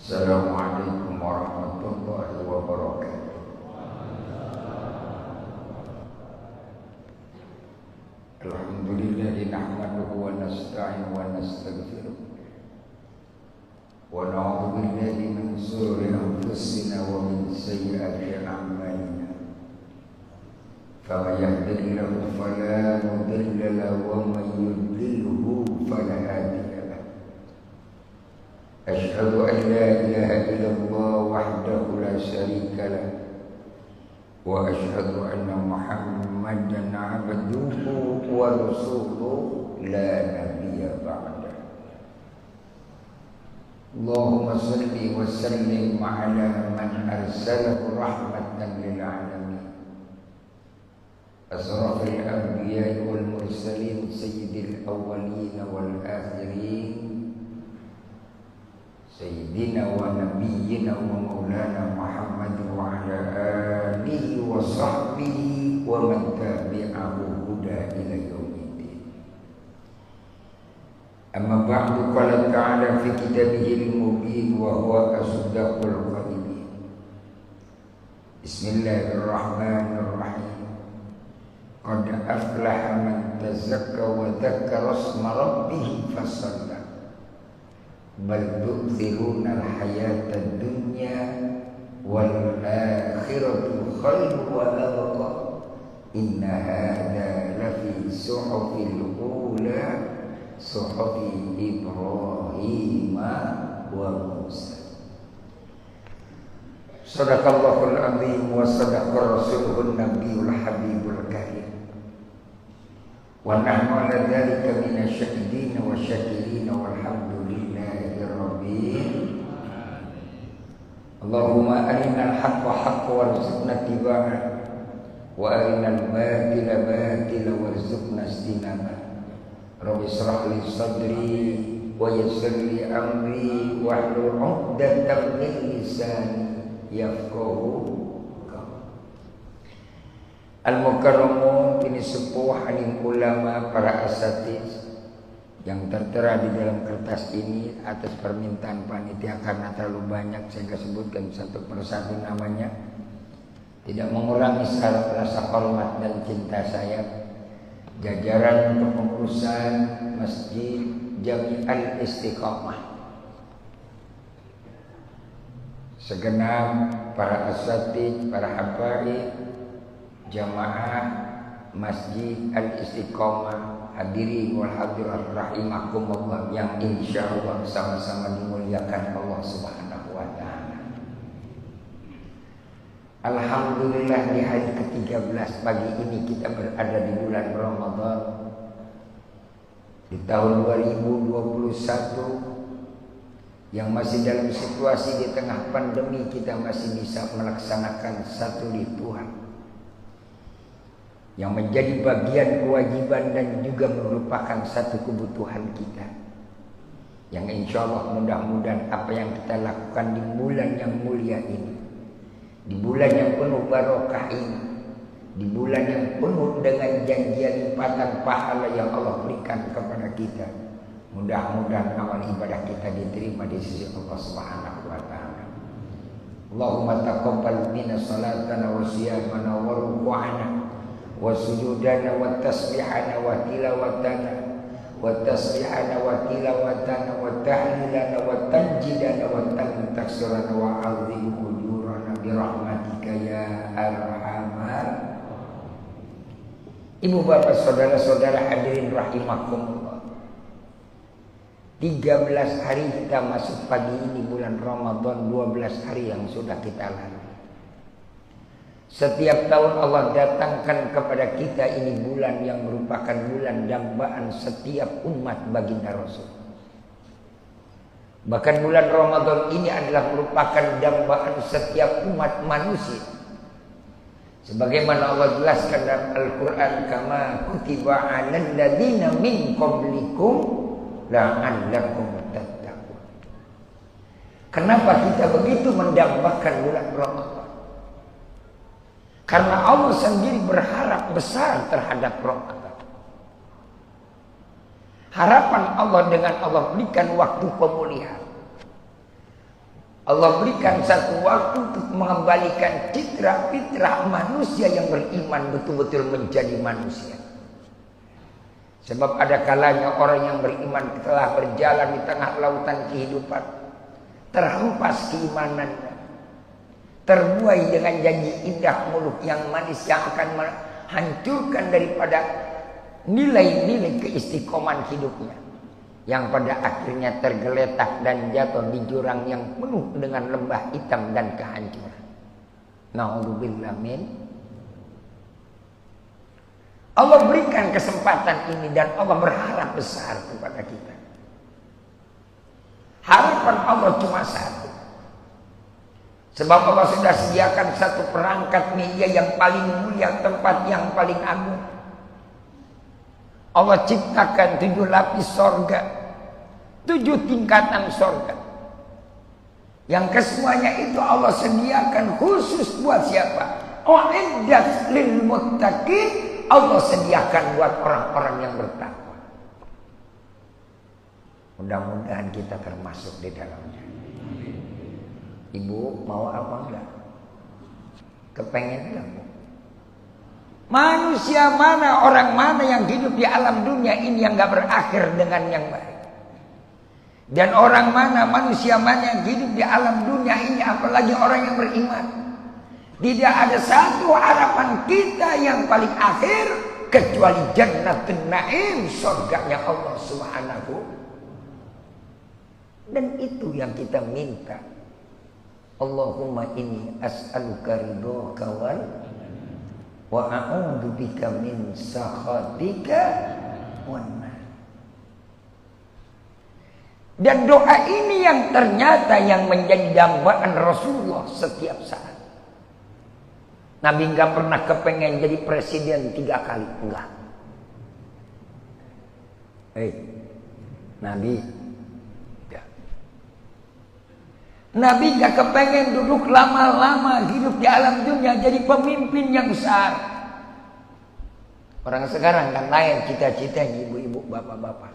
Assalamualaikum warahmatullahi wabarakatuh. Alhamdulillahi nahmaduhu wa nasta'inu wa nastaghfiruh wa na'udzu billahi min shururi anfusina wa min sayyiati a'malina. Faman yahdihillahu fala mudilla lahu wa man yudlilhu fala hadiya lahu. Asyhadu an la ilaha illallah wahdahu la syarika lahu wa asyhadu anna Muhammadan 'abduhu wa rasuluhu la nabiyya ba'da. Allahumma shalli wa sallim 'ala man arsalahu rahmatan lil 'alamin. Asrafil anbiya'i wal mursalin sayyidil awwalin wal akhirin Sayyidina wa nabiyyina wa maulana Muhammad wa ala alihi wa sahbihi wa man tabi'ahu huda ila yaumiddin. Amma ba'du, qala ta'ala fi kitabihil mubin wa huwa asdaqul qailin. Bismillahirrahmanirrahim. Qad aflaha man tazakka wa dzakara isma rabbih fasalla. Bal tu'thiruna al-hayata dunya wal akhiratu khairu wa abqa. Inna hadha lafi suhufil ula suhufi Ibrahim wa Musa. Sadaqallahul azim wa sadaqar rasulun nabiyul habibul karim. Wa nahnu ala dzalika minasyahidin wa syakirin walhamdulillahi rabbil. Allahumma arinal haqqa haqqa warzuqna ittiba'ah wa arinal batila batila warzuqna ijtinabah. Rabbi shrah li sadri wa yassir li amri wahlul 'uqdatam min lisani yafqahu. Al-mukarramun, ini sepuh alim ulama, para asatiz yang tertera di dalam kertas ini atas permintaan panitia karena terlalu banyak sehingga sebutkan satu persatu namanya, tidak mengurangi rasa hormat dan cinta saya. Jajaran kepengurusan Masjid Jami Al-Istiqamah, segenap para asatiz, para habaib, jamaah Masjid Al-Istiqamah, hadirin wal hadirat rahimakumullah, yang insyaallah sama-sama dimuliakan Allah Subhanahu wa taala. Alhamdulillah, di hari ke-13 pagi ini kita berada di bulan Ramadan di tahun 2021 yang masih dalam situasi di tengah pandemi. Kita masih bisa melaksanakan satu ritual yang menjadi bagian kewajiban dan juga merupakan satu kebutuhan kita, yang insya Allah mudah-mudahan apa yang kita lakukan di bulan yang mulia ini, di bulan yang penuh barokah ini, di bulan yang penuh dengan janjian lipatan pahala yang Allah berikan kepada kita, mudah-mudahan amal ibadah kita diterima di sisi Allah Subhanahu wa taala. Allahumma taqabbal minna salatana wa siyamana wa ruku'ana wa sujudana wa tasbihana wa tilawatana wa tasbihana wa tilawatana wa tahlilana wa tanjidana wa taksirana wa azim ujurana birahmatika ya arhamar. Ibu bapak saudara-saudara hadirin rahimakumullah, 13 hari kita masuk pagi ini bulan Ramadan, 12 hari yang sudah kita lalui. Setiap tahun Allah datangkan kepada kita ini bulan yang merupakan bulan dambaan setiap umat baginda Rasul. Bahkan bulan Ramadan ini adalah merupakan dambaan setiap umat manusia. Sebagaimana Allah jelaskan dalam Al-Quran, kama kutiba 'alal ladzina min qablikum la'allakum tattaqun. Kenapa kita begitu mendambakan bulan Ramadan? Karena Allah sendiri berharap besar terhadap Ramadan. Harapan Allah dengan Allah berikan waktu pemulihan. Allah berikan satu waktu untuk mengembalikan citra fitrah manusia yang beriman betul-betul menjadi manusia. Sebab ada kalanya orang yang beriman telah berjalan di tengah lautan kehidupan, terhempas keimanannya, terbuai dengan janji indah mulut yang manis yang akan menghancurkan daripada nilai-nilai keistiqoman hidupnya, yang pada akhirnya tergeletak dan jatuh di jurang yang penuh dengan lembah hitam dan kehancuran. Na'udzubillah min. Allah berikan kesempatan ini dan Allah berharap besar kepada kita. Harapan Allah cuma satu. Sebab Allah sudah sediakan satu perangkat media yang paling mulia, tempat yang paling agung. Allah ciptakan 7 lapis sorga, 7 tingkatan sorga, yang kesemuanya itu Allah sediakan khusus buat siapa? Uiddat lil muttaqin. Allah sediakan buat orang-orang yang bertakwa. Mudah-mudahan kita termasuk di dalamnya. Ibu mau apa enggak? Kepengen enggak, Bu? Manusia mana, orang mana yang hidup di alam dunia ini yang enggak berakhir dengan yang baik? Dan orang mana, manusia mana yang hidup di alam dunia ini, apalagi orang yang beriman, tidak ada satu harapan kita yang paling akhir kecuali jannatun na'im, surganya Allah Subhanahu. Dan itu yang kita minta. Allahumma inni as'aluka ridhoka wa a'udzu bika min sakhatika wan nar. Dan doa ini yang ternyata yang menjadi dambaan Rasulullah setiap saat. Nabi enggak pernah kepengen jadi presiden 3 kali, enggak. Nabi enggak. Nabi enggak kepengen duduk lama-lama hidup di alam dunia jadi pemimpin yang besar. Orang sekarang kan lain cita-citanya, ibu-ibu, bapak-bapak.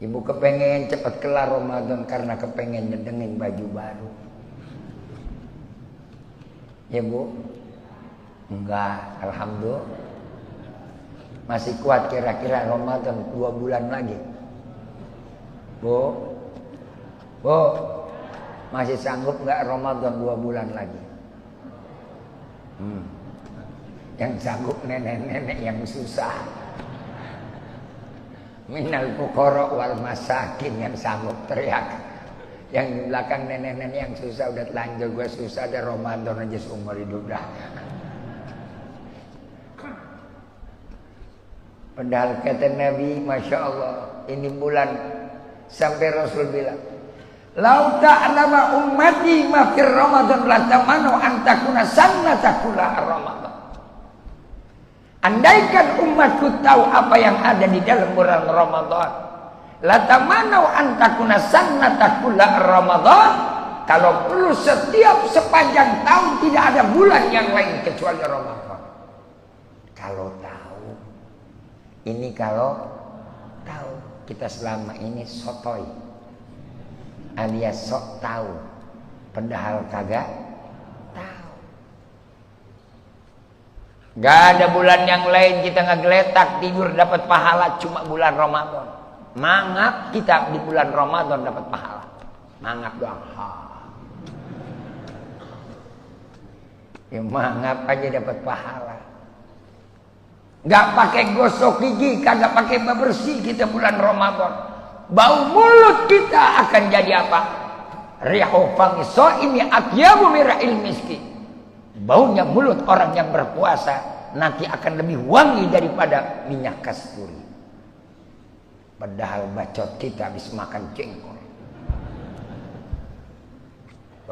Ibu kepengen cepat kelar Ramadan karena kepengen nyedengin baju baru. Ya, Bu? Enggak, alhamdulillah. Masih kuat kira-kira Ramadan 2 bulan lagi. Bu, masih sanggup enggak Ramadan 2 bulan lagi? Yang sanggup nenek-nenek yang susah. Minal fuqara wal masakin yang sanggup teriak. Yang di belakang nenek-nenek yang susah udah telanjur, gue susah ada Ramadan aja seumur hidup dah. Padahal kata Nabi, Masya Allah, ini bulan sampai Rasul bilang, lau ta'lama ummati ma fir Ramadan latamanu antakuna sannatakula Ramadan. Andaikan umatku tahu apa yang ada di dalam bulan Ramadan, latamanu antakuna sannatakula Ramadan. Kalau perlu setiap sepanjang tahun tidak ada bulan yang lain kecuali Ramadan. Kalau tahu. Ini kalau tahu, kita selama ini sotoy alias sok tahu, padahal kagak tahu. Gak ada bulan yang lain kita ngegeletak tidur dapat pahala, cuma bulan Ramadan. Mangap kita di bulan Ramadan dapat pahala, mangap doang. Ya mangap aja dapat pahala. Gak pakai gosok gigi, kagak pakai bebersih kita bulan Ramadan. Bau mulut kita akan jadi apa? Rihu fami shaimi atyabu mira'il miski. Baunya mulut orang yang berpuasa nanti akan lebih wangi daripada minyak kasturi. Padahal bacot kita habis makan jengkol.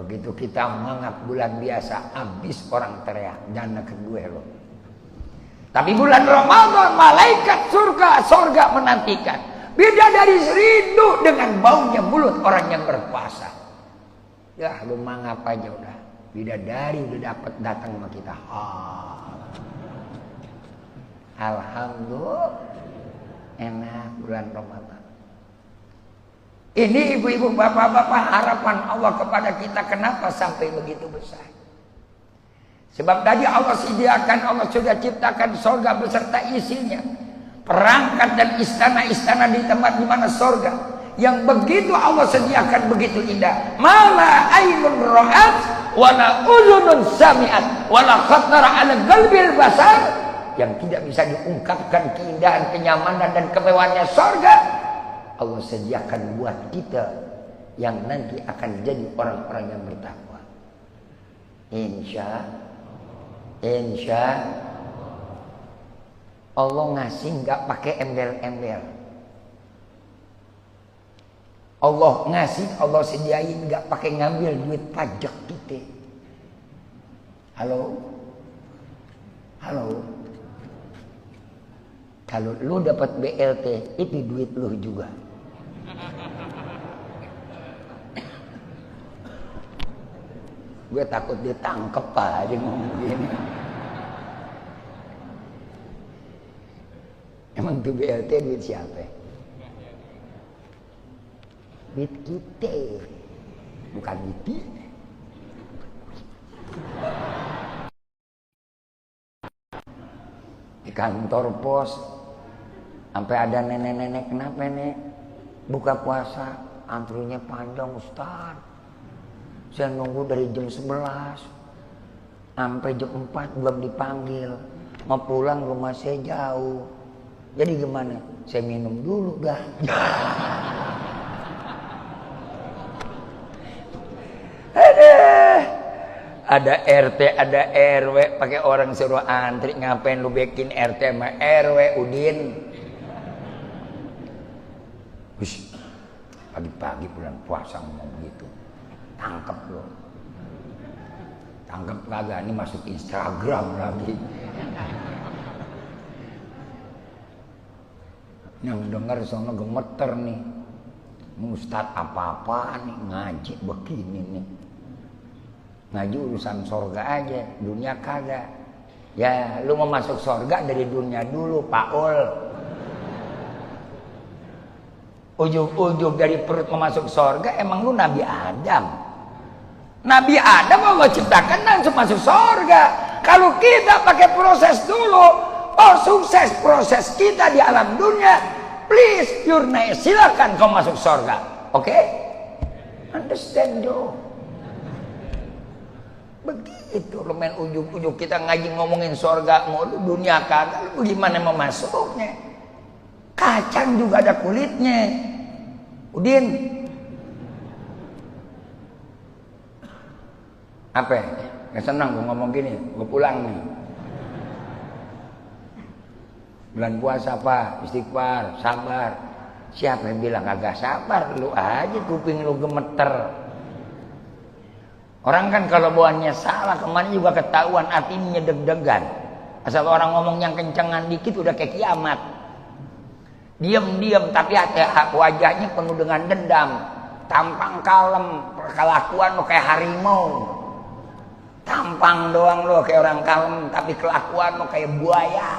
Begitu kita mangap bulan biasa, habis orang teriak, dana ke gue loh. Tapi bulan Ramadan malaikat surga menantikan. Beda dari rindu dengan baunya mulut orang yang berpuasa. Ya lu mangap aja udah. Bidadari udah dapat datang sama kita. Alhamdulillah enak bulan Ramadan. Ini ibu-ibu, bapak-bapak, harapan Allah kepada kita kenapa sampai begitu besar? Sebab tadi Allah sediakan, Allah sudah ciptakan surga beserta isinya, perangkat dan istana-istana di tempat di mana surga yang begitu Allah sediakan begitu indah. Mala ainun ra'at wala uzunun sami'at wala khatara 'ala qalbil basar, yang tidak bisa diungkapkan keindahan, kenyamanan dan kemewahannya surga Allah sediakan buat kita yang nanti akan jadi orang-orang yang bertakwa. Insya Allah ngasih nggak pakai embel-embel. Allah ngasih, Allah sediain nggak pakai ngambil duit pajak kita. Halo. Kalau lu dapat BLT, itu duit lu juga. Gue takut ditangkep aja ngomong gini. Emang tuh BLT duit siapa? Duit kita, bukan duit dia. Di kantor pos sampai ada nenek-nenek, kenapa nek buka puasa antrinya panjang Ustaz, saya nunggu dari jam 11 sampai jam 4 belum dipanggil, mau pulang rumah saya jauh, jadi gimana, saya minum dulu dah. Ada RT, ada RW, pakai orang suruh antri, ngapain lu bikin RT sama RW, Udin? Hush, pagi-pagi bulan puasa ngomong begitu, tangkep lo. Tangkep kagak, ini masuk Instagram lagi. Yang denger sono gemeter nih, Ustaz apa-apaan nih, ngaji begini nih. Ngaji urusan sorga aja, dunia kagak. Ya lu mau masuk sorga dari dunia dulu, Paul. Ujung-ujung dari perut mau masuk sorga, emang lu Nabi Adam? Nabi Adam Allah ciptakan langsung masuk sorga. Kalau kita pakai proses dulu, oh sukses proses kita di alam dunia, please Yurna, silakan kau masuk sorga. Oke? Understand dong. Begitu lo main ujung-ujung kita ngaji ngomongin sorga mau dunia kagak, lu gimana mau masuknya? Kacang juga ada kulitnya. Udin, apa? Gak senang gue ngomong gini, gue pulang nih. Bulan puasa apa? Istighfar, sabar. Siapa yang bilang agak sabar? Lu aja kuping lu gemeter. Orang kan kalau bawaannya salah kemana juga ketahuan, hatinya deg-degan. Asal orang ngomong yang kencengan dikit udah kayak kiamat. Diam-diam tapi wajahnya penuh dengan dendam. Tampang kalem, kelakuan lo kayak harimau. Tampang doang lo kayak orang kalem, tapi kelakuan lo kayak buaya.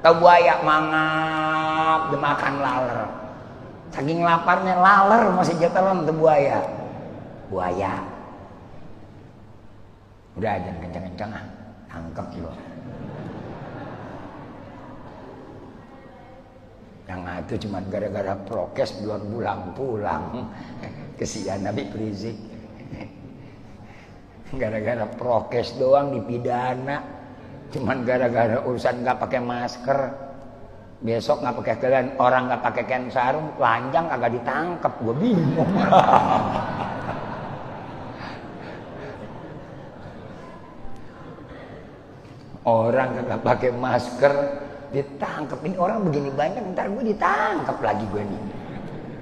Tahu buaya mangap dimakan laler. Saking laparnya laler masih jatelan tuh buaya. Buaya. Udah jangan kencang-kencang ah, tangkep lo. Yang itu cuma gara-gara prokes belum pulang-pulang. Kesian Nabi Prizik. Gara-gara prokes doang dipidana. Cuman gara-gara urusan nggak pakai masker. Besok nggak pakai kalian, orang nggak pakai kain sarung, telanjang agak ditangkap. Gue bingung. Orang kagak pakai masker ditangkap. Ini orang begini banyak, ntar gue ditangkap lagi gue nih.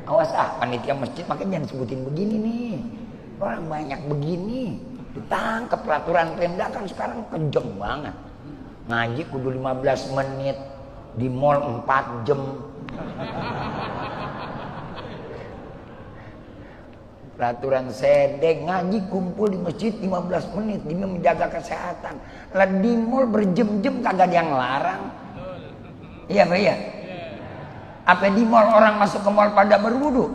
Awas ah, panitia masjid makanya jangan sebutin begini nih. Orang banyak begini ditangkap. Peraturan Pemda kan sekarang kejam banget. Ngaji kudu 15 menit, di mall 4 jam. Peraturan sedek, ngaji kumpul di masjid 15 menit demi menjaga kesehatan. Lah di mall berjam-jam kagak ada yang larang. Iya Pak ya? Apa di mall orang masuk ke mall pada berwudu?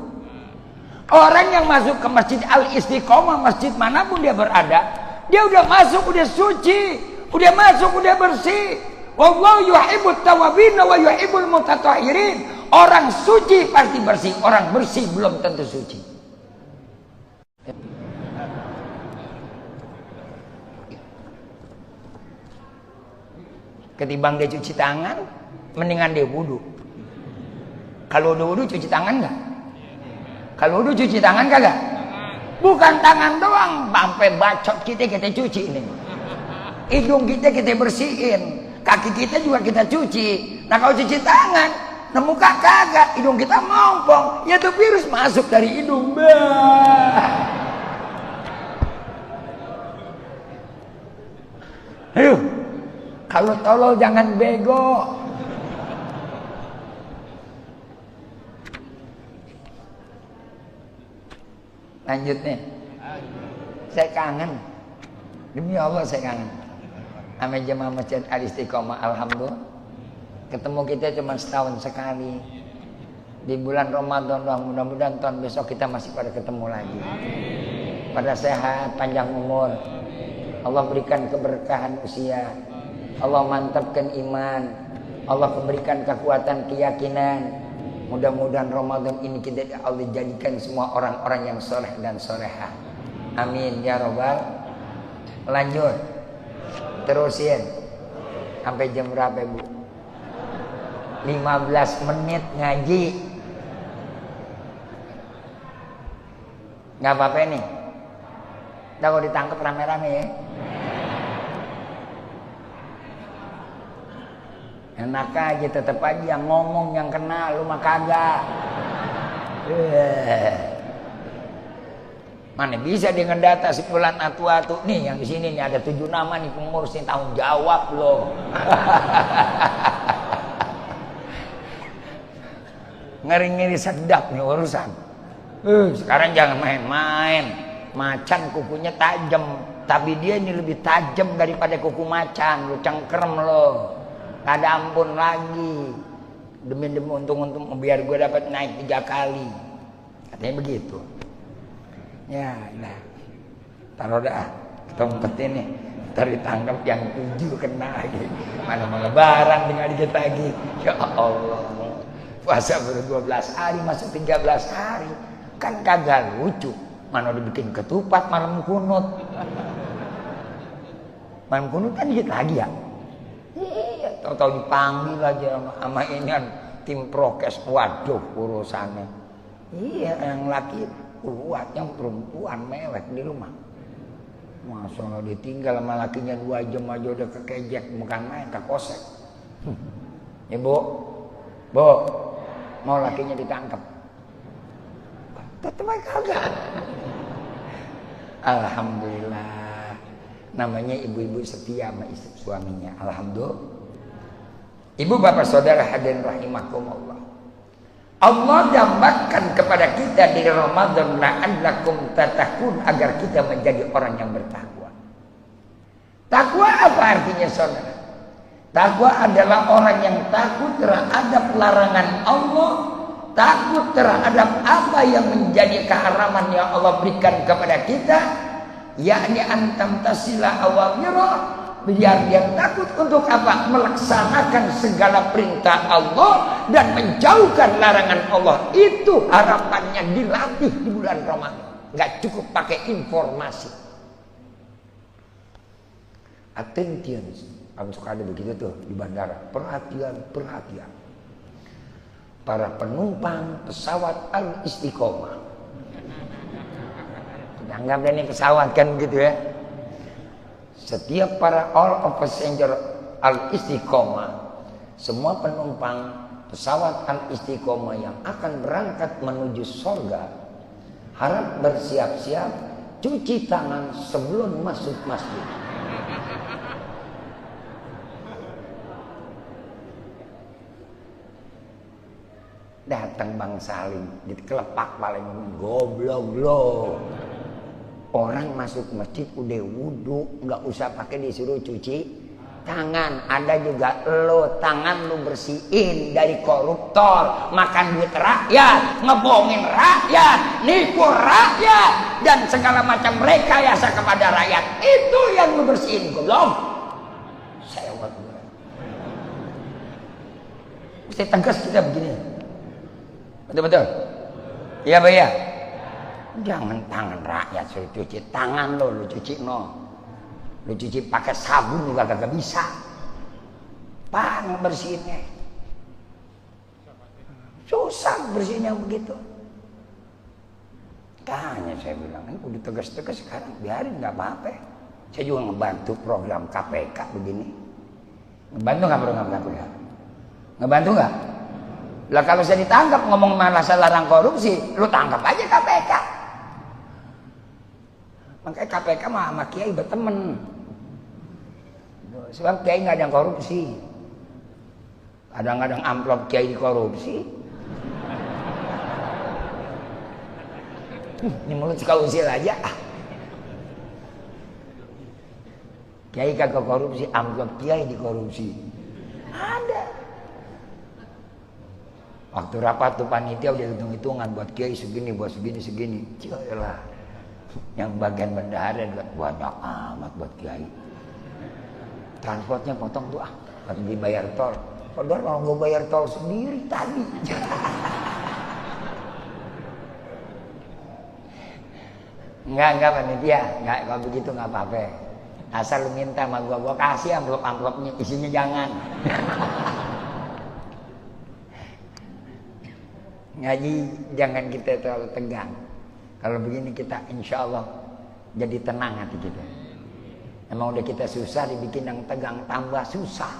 Orang yang masuk ke masjid Al-Istiqomah, masjid manapun dia berada, dia udah masuk, udah suci, udah masuk, udah bersih. Wallahu yuhibbut tawwabin wa yuhibbul mutatahhirin. Orang suci pasti bersih, orang bersih belum tentu suci. Ketimbang dia cuci tangan, mendingan dia wudu. Kalau udah wudu cuci tangan enggak? Kalau wudu cuci tangan kagak? Bukan tangan doang, sampai bacot kita cuci ini. Hidung kita bersihin, kaki kita juga kita cuci. Nah kalau cuci tangan, nah muka kagak, hidung kita ngompong, ya tuh virus masuk dari hidung. Aduh, kalau tolol jangan bego. Lanjut nih. Saya kangen. Demi Allah saya kangen. Sama jemaah Masjid Al-Istiqomah, alhamdulillah. Ketemu kita cuma setahun sekali. Di bulan Ramadan doang, mudah-mudahan tahun besok kita masih pada ketemu lagi. Pada sehat, panjang umur. Allah berikan keberkahan usia. Allah mantapkan iman. Allah memberikan kekuatan keyakinan. Mudah-mudahan Ramadan ini kita Allah jadikan semua orang-orang yang soleh dan solehah. Amin ya robbal. Lanjut. Terusin. Sampai jam berapa Bu? 15 menit ngaji. Gak apa-apa nih. Ntar kalau ditangkap rame-rame ya. Enak aja, tetep aja yang ngomong yang kena, lu mah kagak. Mana bisa dia ngedata si fulan atu-atu nih yang di sini nih ada 7 nama nih pengurus yang tanggung jawab loh. Ngeri-ngeri sedap nih urusan. Sekarang jangan main-main. Macan kukunya tajam, tapi dia ini lebih tajam daripada kuku macan. Lu cengkerem lo. Gak ada ampun lagi. Demi untung-untung biar gue dapat naik 3 kali. Katanya begitu. Ya, nah. Taruh dah tempat ini. Ntar ditangkap yang 7 kena lagi. Mana mau lebaran dengan dikit lagi. Ya Allah. Puasa baru 12 hari masuk 13 hari. Kan kagak lucu. Mana udah bikin ketupat malam kunut. Malam kunut kan dikit lagi ya. Iya, tahu-tahu dipanggil aja sama ini kan tim prokes. Waduh urusannya. Iya, yang laki kuat, yang perempuan mewek di rumah. Masa Allah ditinggal sama lakinya 2 jam aja udah kekejek, bukan main, kekosek. Ibu, Bu, mau lakinya ditangkap. Tetep aja kagak. Alhamdulillah. Namanya ibu-ibu setia sama istri suaminya. Alhamdulillah. Ibu bapak saudara hadirin rahimakumullah. Allah dambakan kepada kita di Ramadan la'allakum tattaqun, agar kita menjadi orang yang bertakwa. Takwa apa artinya saudara? Takwa adalah orang yang takut terhadap larangan Allah, takut terhadap apa yang menjadi keharaman yang Allah berikan kepada kita. Yakni antam tasila awamira, biar dia takut untuk apa? Melaksanakan segala perintah Allah dan menjauhkan larangan Allah. Itu harapannya dilatih di bulan Ramadan. Gak cukup pakai informasi. Attention, kamu suka ada begitu tuh di bandara. Perhatian, perhatian. Para penumpang pesawat Al-Istiqomah. Anggap ini pesawat kan gitu ya. Setiap para all of passenger Al-Istiqomah, semua penumpang pesawat Al-Istiqomah yang akan berangkat menuju surga, harap bersiap-siap cuci tangan sebelum masuk masjid. Datang Bang Salim, dikelepak paling goblok lo. Orang masuk masjid udah wudu, nggak usah pakai disuruh cuci tangan. Ada juga lo tangan lo bersihin dari koruptor, makan duit rakyat, ngebohongin rakyat, nipu rakyat, dan segala macam rekayasa kepada rakyat. Itu yang lu bersihin, goblok. Sewot gue. Mesti tegas kita begini. Betul-betul? Iya, Pak ya? Jangan tangan rakyat suruh cuci, tangan lo, lu cuci no. Lu cuci pakai sabun juga kagak bisa. Pan bersihinnya. Susah bersihinnya begitu. Tanya saya bilang, ini udah tegas-tegas sekarang, biarin nggak apa-apa. Saya juga ngebantu program KPK begini. Ngebantu nggak program KPK? Ngebantu nggak? Lah kalau saya ditangkap ngomong masalah larang korupsi, lu tangkap aja KPK. Makanya KPK sama Kiai berteman. Sebab Kiai nggak ada yang korupsi. Kadang-kadang amplop Kiai dikorupsi. Ini mulut suka usil aja. Kiai kagak korupsi, amplop Kiai dikorupsi. Ada. Waktu rapat tuh panitia udah hitung-hitungan buat Kiai segini, buat segini. Cilah. Yang bagian bendahara banyak amat buat Kiai. Transportnya potong tuh harus dibayar tol. Padahal kalau gue bayar tol sendiri tadi. Enggak panitia, enggak, kalau begitu enggak apa-apa. Asal lu minta sama gua kasih amplop-amplopnya, isinya jangan. Ngaji jangan kita terlalu tegang. Kalau begini kita insya Allah jadi tenang hati kita. Emang udah kita susah dibikin yang tegang tambah susah.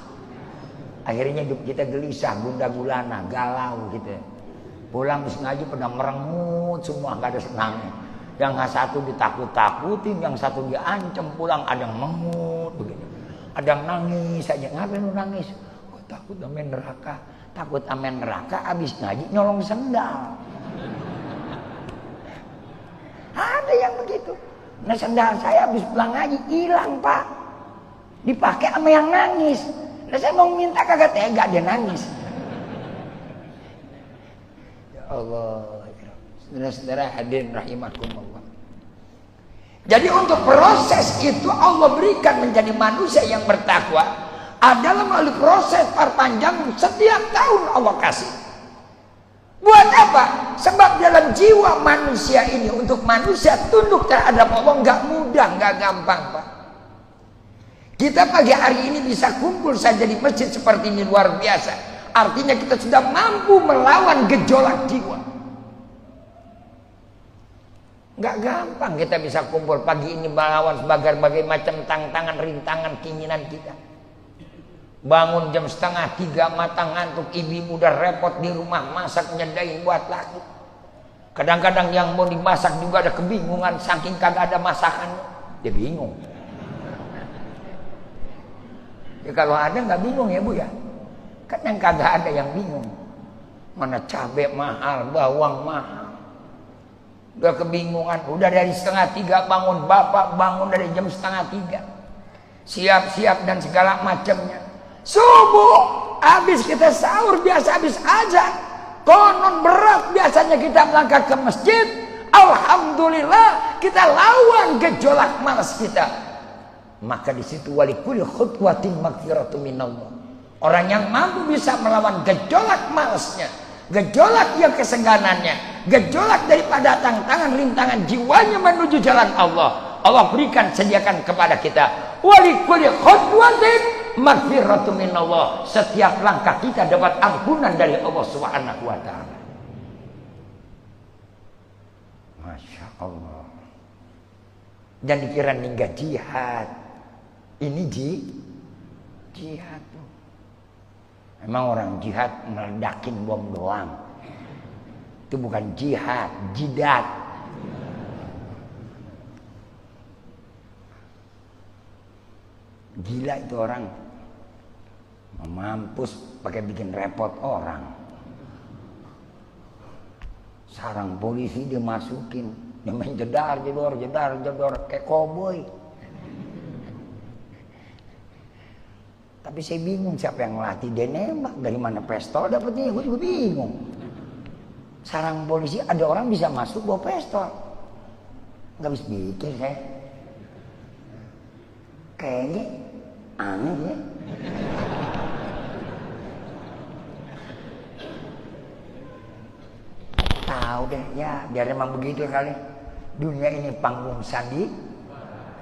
Akhirnya hidup kita gelisah, gundah gulana, galau gitu. Pulang habis ngaji pada merengut semua, gak ada senangnya. Yang satu ditakut-takutin, yang satu diancam, pulang ada yang mengut begini. Ada yang nangis aja, ngapain lu nangis? Gue takut amin neraka. Takut amin neraka, abis ngaji nyolong sendal. Ada yang begitu. Nah sendal saya abis pulang ngaji hilang, Pak. Dipakai sama yang nangis. Nah saya mau minta kagak tega, dia nangis. Ya Allah. Saudara-saudara hadirin rahimakumullah. Jadi untuk proses itu Allah berikan menjadi manusia yang bertakwa adalah melalui proses perpanjang setiap tahun Allah kasih. Buat apa? Sebab dalam jiwa manusia ini untuk manusia tunduk terhadap Allah nggak mudah, nggak gampang, Pak. Kita pagi hari ini bisa kumpul saja di masjid seperti ini luar biasa. Artinya kita sudah mampu melawan gejolak jiwa. Nggak gampang kita bisa kumpul pagi ini melawan berbagai macam tantangan, rintangan, keinginan kita. Bangun jam 2:30 matang ngantuk, ibu udah repot di rumah masak nyediain buat laki. Kadang-kadang yang mau dimasak juga ada kebingungan saking kagak ada masakan, dia bingung. Ya kalau ada nggak bingung ya Bu ya. Kan yang kagak ada yang bingung. Mana cabai mahal, bawang mahal. Udah kebingungan, udah dari 2:30 bangun, bapak bangun dari jam 2:30. Siap-siap dan segala macamnya. Subuh, habis kita sahur biasa habis azan. Konon berat biasanya kita melangkah ke masjid. Alhamdulillah kita lawan gejolak malas kita. Maka di situ walikul khutwatin maghfiratu minallah. Orang yang mampu bisa melawan gejolak malasnya, gejolak yang keseganannya, gejolak daripada tantangan rintangan jiwanya menuju jalan Allah. Allah berikan sediakan kepada kita walikul khutwatin maghfiratu minallah. Setiap langkah kita dapat ampunan dari Allah Subhanahu wa taala. Masya Allah. Dan dikira ninggal jihad. Ini jihad tuh. Emang orang jihad meledakin bom doang. Itu bukan jihad, jidat. Gila itu orang. Mampus pakai bikin repot orang. Sarang polisi dia masukin, dia main jedar kayak koboi. Tapi saya bingung siapa yang ngelatih dia nembak, dari mana pistol dapetnya, gue juga bingung. sarang polisi ada orang bisa masuk bawa pistol. Nggak bisa pikir saya. Kayaknya aneh ya. Tahu deh ya, biar emang begitu kali. Dunia ini panggung sandi.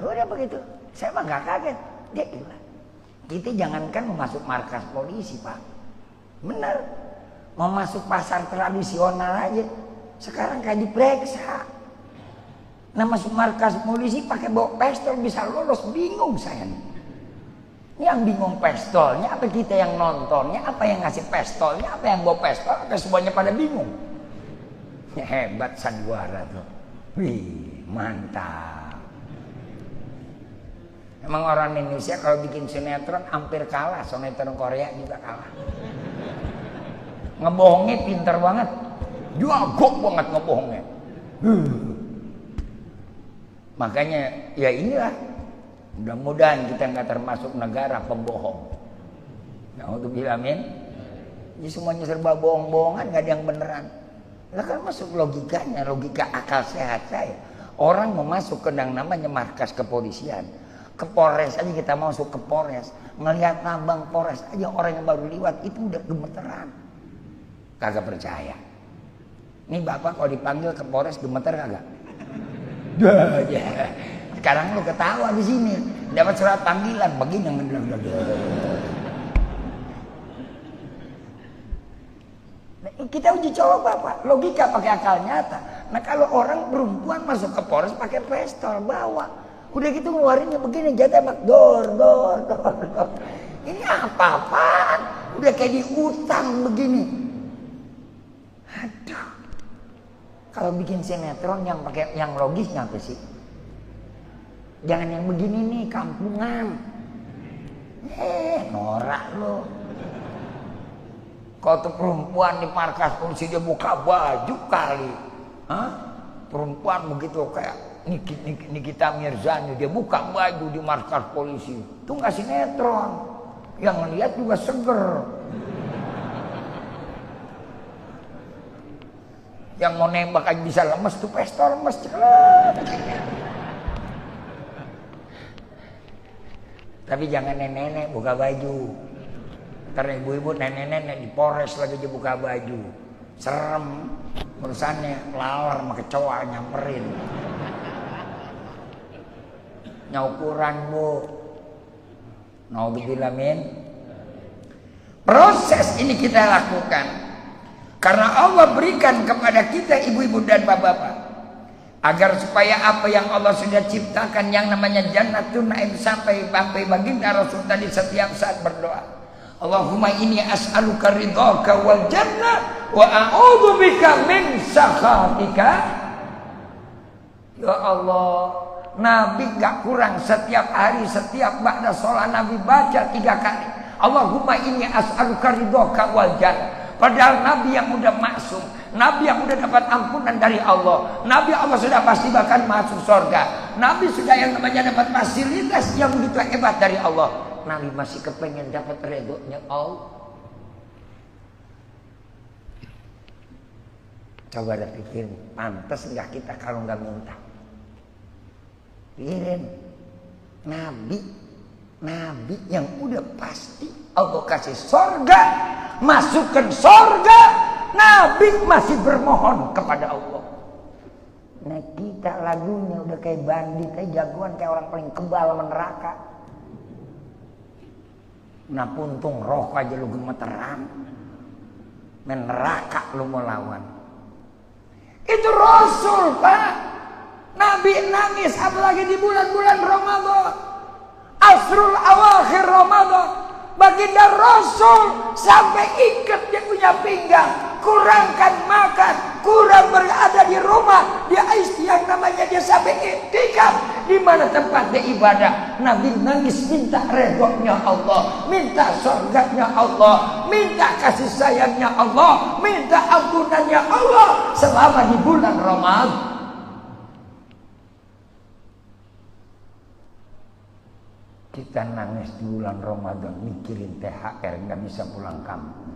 Udah begitu. Saya mah nggak kaget. Dia gila. Kita jangankan mau masuk markas polisi, Pak. Bener. Mau masuk pasar tradisional aja. Sekarang kayak diperiksa. Nah masuk markas polisi pakai bawa pistol bisa lolos, bingung saya nih. Yang bingung pistolnya, apa kita yang nontonnya, apa yang ngasih pistolnya, apa yang bawa pistol, apa semuanya pada bingung. Ya, hebat sandiwara tuh. Wih, mantap. Emang orang Indonesia kalau bikin sinetron hampir kalah, sinetron Korea juga kalah. Ngebohongnya pinter banget, jago banget ngebohongnya. Makanya ya inilah, mudah-mudahan kita nggak termasuk negara pembohong. Na'udzubillah amin. Ini semuanya serba bohong-bohongan, nggak ada yang beneran. Lah kan masuk logikanya, logika akal sehat saya. Orang mau masuk ke yang namanya markas kepolisian, ke Polres aja kita masuk ke Polres, ngelihat lambang Polres aja orang yang baru liwat itu udah gemeteran. Kagak percaya. Ini bapak kalau dipanggil ke Polres gemeter kagak? Ya. Sekarang lu ketawa di sini, dapat surat panggilan begini. Kita uji coba Pak, logika pakai akal nyata. Nah kalau orang perempuan masuk ke Polres pakai pistol bawa, udah gitu ngeluarinnya begini, jatah mak dor. Ini apa-apaan? Udah kayak diutang begini. Aduh. Kalau bikin sinetron yang pakai yang logis ngapa sih? Jangan yang begini nih, kampungan. Norak lo. Kalau tuh perempuan di markas polisi dia buka baju kali. Hah? Perempuan begitu kayak Nikita Mirzani dia buka baju di markas polisi. Itu nggak sinetron. Yang ngeliat juga seger. Yang mau nembak aja bisa lemes tuh pistol lemes. Tapi jangan nenek-nenek buka baju. Karena ibu-ibu nenek-nenek di Polres lagi dia buka baju. Serem urusannya, laler sama kecoa nyamperin. Nyaukuran bu. Naudzubillah min. Proses ini kita lakukan karena Allah berikan kepada kita ibu-ibu dan bapak-bapak agar supaya apa yang Allah sudah ciptakan yang namanya jannatun naim sampai baginda Rasul tadi setiap saat berdoa. Allahumma inni as'aluka ridhaka wal jannah wa a'udzubika min sakhatika. Ya Allah, Nabi gak kurang setiap hari, setiap ba'da sholat Nabi baca 3 kali. Allahumma inni as'aluka ridhaka wal jannah. Padahal Nabi yang udah maksum, Nabi yang udah dapat ampunan dari Allah, Nabi Allah sudah pasti bahkan masuk surga, Nabi sudah yang namanya dapat fasilitas yang begitu hebat dari Allah. Nabi masih kepengen dapat ridhonya Allah. Coba ada pikir, pantas nggak kita kalau nggak minta? Pikirin, Nabi yang udah pasti Allah kasih surga, masukkan surga, Nabi masih bermohon kepada Allah. Nah kita lagunya udah kayak bandit, kayak jagoan, kayak orang paling kebal neraka. Nah puntung roh aja lu gemeteran, men neraka lu mau lawan. Itu Rasul Pak. Nabi nangis apalagi di bulan-bulan Ramadan, asrul awakhir Ramadan. Baginda Rasul sampai ikat dia punya pinggang, kurangkan makan, kurang berada di rumah, dia yang namanya dia sampai iktikaf di mana tempat dia ibadah. Nabi nangis minta redhonya Allah, minta surganya Allah, minta kasih sayangnya Allah, minta ampunannya Allah selama di bulan Ramadan. Kita nangis di bulan Ramadan mikirin THR nggak bisa pulang kampung.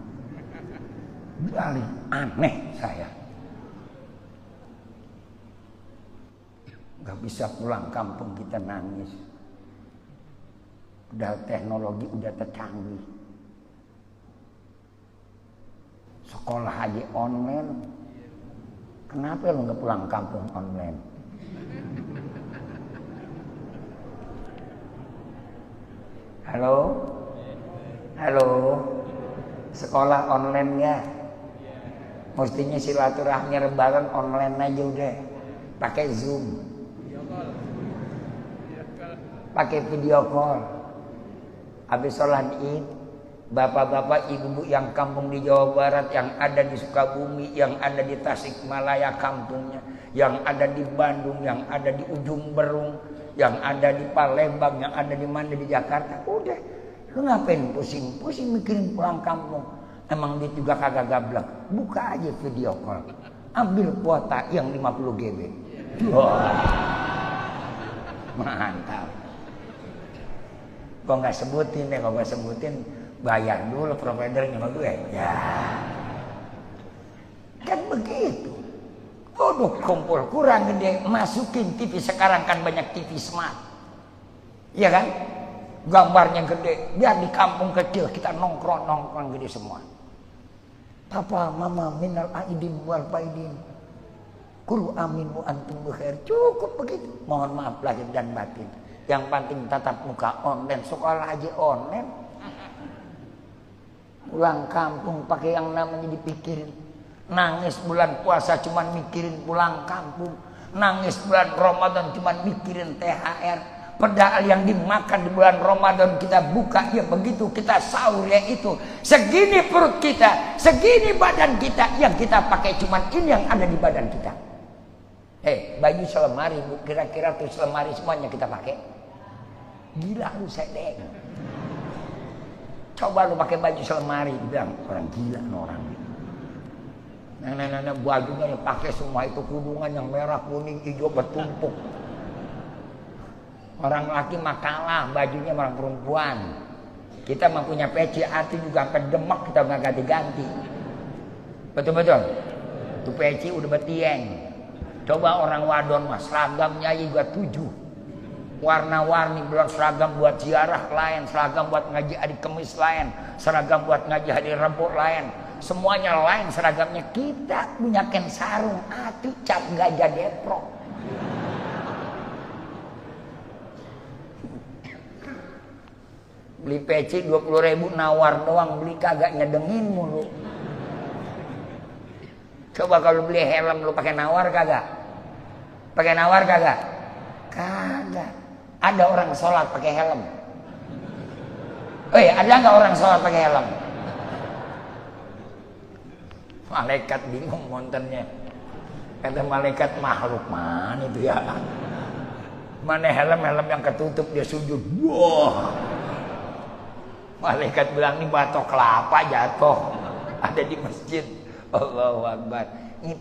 Paling aneh saya. Gak bisa pulang kampung kita nangis. Udah teknologi udah tercanggih. Sekolah aja online. Kenapa lu gak pulang kampung online? Halo? Halo? Sekolah online ya? Mestinya silaturahmi lebaran online aja udah. Pakai Zoom. Pakai video call. Habis sholat Id, bapak-bapak, ibu-ibu yang kampung di Jawa Barat, yang ada di Sukabumi, yang ada di Tasikmalaya kampungnya, yang ada di Bandung, yang ada di Ujung Berung, yang ada di Palembang, yang ada di mana di Jakarta, udah. Lu ngapain pusing-pusing mikirin pulang kampung? Emang dia juga kagak gablak. Buka aja video call. Ambil kuota yang 50 GB. Wah. Mantap. Kok nggak sebutin deh, kalau nggak sebutin bayar dulu providernya sama gue. Ya. Kan begitu. Waduh, kumpul kurang gede, masukin TV. Sekarang kan banyak TV smart. Iya kan? Gambarnya gede. Biar di kampung kecil kita nongkrong gede semua. Papa, mama, minal aidin wal faidin. Kulu amin wa antum bikhair. Cukup begitu. Mohon maaf lahir dan batin. Yang penting tatap muka online, sekolah aja online. Pulang kampung pakai yang namanya dipikirin. Nangis bulan puasa cuman mikirin pulang kampung. Nangis bulan Ramadan cuman mikirin THR. Padahal yang dimakan di bulan Ramadan kita buka ya begitu, kita sahur ya itu. Segini perut kita, segini badan kita, yang kita pakai cuman ini yang ada di badan kita. Baju selemari bu, kira-kira tuh selemari semuanya kita pakai. Gila lu sedeng. Coba lu pakai baju selemari, bilang orang gila no orang. Nenek-nenek bajunya yang pakai semua itu kudungan yang merah, kuning, hijau bertumpuk. Orang laki mah kalah, bajunya orang perempuan. Kita mah punya peci hati juga sampai demak kita nggak ganti-ganti. Betul-betul. Itu peci udah betieng. Coba orang wadon mah seragamnya juga 7. Warna-warni, belum seragam buat ziarah lain, seragam buat ngaji hari Kemis lain, seragam buat ngaji hari Rabu lain. Semuanya lain seragamnya. Kita punya ken sarung, atuh cap gajah deprok. Beli peci 20.000 nawar doang, beli kagak nyedengin mulu. Coba kalau beli helm lu pakai nawar kagak? Pakai nawar kagak? Kagak. Ada orang sholat pakai helm? Ada nggak orang sholat pakai helm? Malaikat bingung montennya. Kata malaikat, makhluk mana itu ya? Mana helm yang ketutup dia sujud. Wah. Malaikat bilang, ini batok kelapa jatuh. Ada di masjid. Allahu Akbar. Ini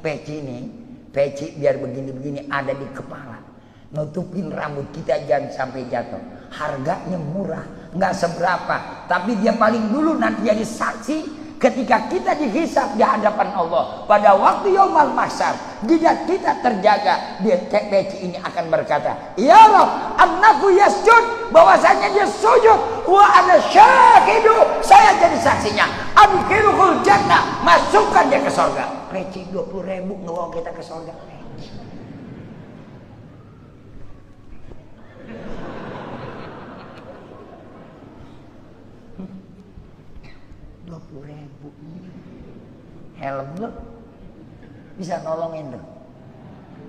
peci biar begini-begini ada di kepala. Nutupin rambut kita jangan sampai jatuh. Harganya murah, nggak seberapa. Tapi dia paling dulu nanti jadi saksi ketika kita dihisab di hadapan Allah. Pada waktu yaumul mahsyar, jika kita terjaga, dia peci ini akan berkata, ya Rabb, annahu yasjud, bahwasanya dia sujud, wa ana syahidu, saya jadi saksinya. Adkhilul jannah, masukkan dia ke surga. Peci 20.000 ngebawa kita ke surga. 20.000 helm lu bisa nolongin tuh.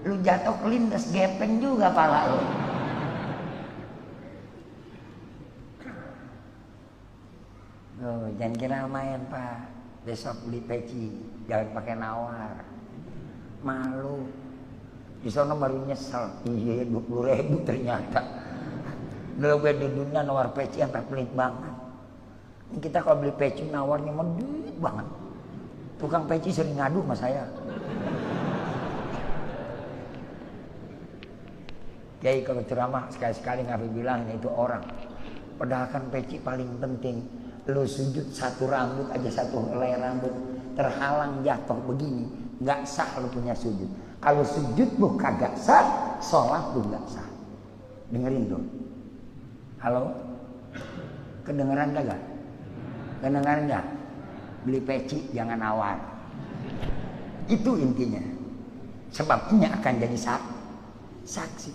Lu jatuh kelindes gepeng juga pala lu. Jangan kira main pak. Besok beli peci, jangan pakai nawar. Malu. Di sana baru nyesel. Iya 20.000 ternyata. Lebih di dunia nawar peci sampai pelit banget. Kita kalau beli peci nawarnya medit banget. Tukang peci sering ngadu sama saya. Kiai kalau ceramah sekali-sekali ngapain bilang itu orang. Padahal kan peci paling penting. Lu sujud satu rambut aja, satu helai rambut terhalang jatuh begini, nggak sah lu punya sujud. Kalau sujud lu kagak sah, sholat tuh nggak sah. Dengerin tuh. Halo, kedengeran enggak? Kedengeran enggak? Beli peci jangan awal. Itu intinya. Sebab ini akan jadi saksi.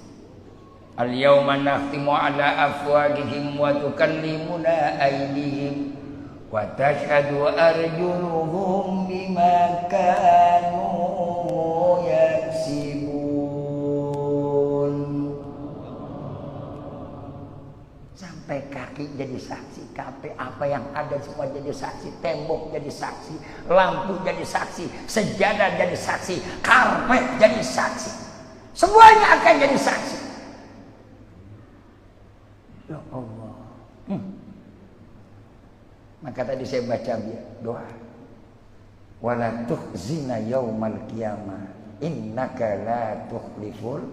Al-yawma nakhtimu ala afwahihim wa tukallimuna aydihim wa tashhadu arjuluhum bima kanu yaksibun. Sampai kaki jadi saksi, kape apa yang ada semua jadi saksi, tembok jadi saksi, lampu jadi saksi, sejadah jadi saksi, karpet jadi saksi. Semuanya akan jadi saksi. Ya Allah. Maka tadi saya baca doa. Wala tukhzina yaumal qiyamah innaka la tukhliful.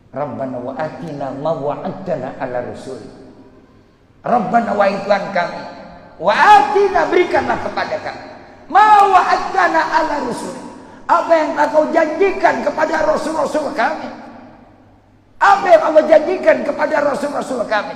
Rabbana wa atina ma wa'adtana ala rasul. Rabbana wa Tuhan kami, wa atina berikanlah kepada kami ma wa'adtana ala rasul. Apa yang Engkau janjikan kepada rasul-rasul kami. Apa yang Allah janjikan kepada rasul-rasul kami.